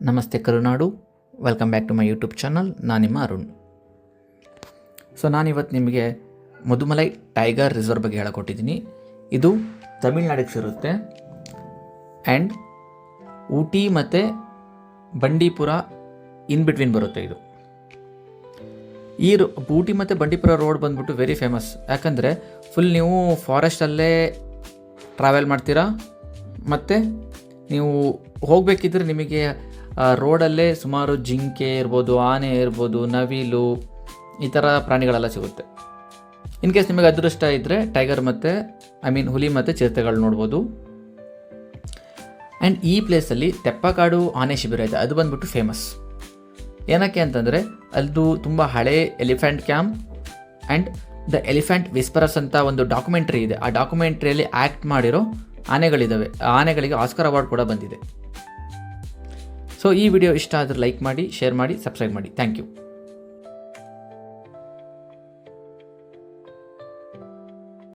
ನಮಸ್ತೆ Karunadu, welcome back to my YouTube channel. ನಾನು ನಿಮ್ಮ ಅರುಣ್. ನಾನಿವತ್ತು ನಿಮಗೆ ಮುದುಮಲೈ ಟೈಗರ್ ರಿಸರ್ವ್ ಬಗ್ಗೆ ಹೇಳಿಕೊಟ್ಟಿದ್ದೀನಿ. ಇದು ತಮಿಳ್ನಾಡಿಗೆ ಸೇರುತ್ತೆ ಆ್ಯಂಡ್ ಊಟಿ ಮತ್ತು ಬಂಡೀಪುರ ಇನ್ ಬಿಟ್ವೀನ್ ಬರುತ್ತೆ. ಇದು ಊಟಿ ಮತ್ತು ಬಂಡೀಪುರ ರೋಡ್ ಬಂದ್ಬಿಟ್ಟು ವೆರಿ ಫೇಮಸ್. ಯಾಕಂದರೆ ಫುಲ್ ನೀವು ಫಾರೆಸ್ಟಲ್ಲೇ ಟ್ರಾವೆಲ್ ಮಾಡ್ತೀರಾ ಮತ್ತು ನೀವು ಹೋಗಬೇಕಿದ್ರೆ ನಿಮಗೆ ರೋಡಲ್ಲೇ ಸುಮಾರು ಜಿಂಕೆ ಇರ್ಬೋದು, ಆನೆ ಇರ್ಬೋದು, ನವಿಲು, ಈ ಥರ ಪ್ರಾಣಿಗಳೆಲ್ಲ ಸಿಗುತ್ತೆ. ಇನ್ ಕೇಸ್ ನಿಮಗೆ ಅದೃಷ್ಟ ಇದ್ದರೆ ಟೈಗರ್ ಮತ್ತು ಹುಲಿ ಮತ್ತು ಚಿರತೆಗಳು ನೋಡ್ಬೋದು. ಆ್ಯಂಡ್ ಈ ಪ್ಲೇಸಲ್ಲಿ ತೆಪ್ಪಕಾಡು ಆನೆ ಶಿಬಿರ ಇದೆ. ಅದು ಬಂದ್ಬಿಟ್ಟು ಫೇಮಸ್. ಏನಕ್ಕೆ ಅಂತಂದರೆ ಅದು ತುಂಬ ಹಳೆ elephant camp and the elephant whisperers ಅಂತ ಒಂದು ಡಾಕ್ಯುಮೆಂಟ್ರಿ ಇದೆ. ಆ ಡಾಕ್ಯುಮೆಂಟ್ರಿಯಲ್ಲಿ ಆ್ಯಕ್ಟ್ ಮಾಡಿರೋ ಆನೆಗಳಿದ್ದಾವೆ. ಆ ಆನೆಗಳಿಗೆ ಆಸ್ಕರ್ ಅವಾರ್ಡ್ ಕೂಡ ಬಂದಿದೆ. ಈ ವಿಡಿಯೋ ಇಷ್ಟ ಆದರೆ ಲೈಕ್ ಮಾಡಿ, ಶೇರ್ ಮಾಡಿ, ಸಬ್ಸ್ಕ್ರೈಬ್ ಮಾಡಿ. Thank you.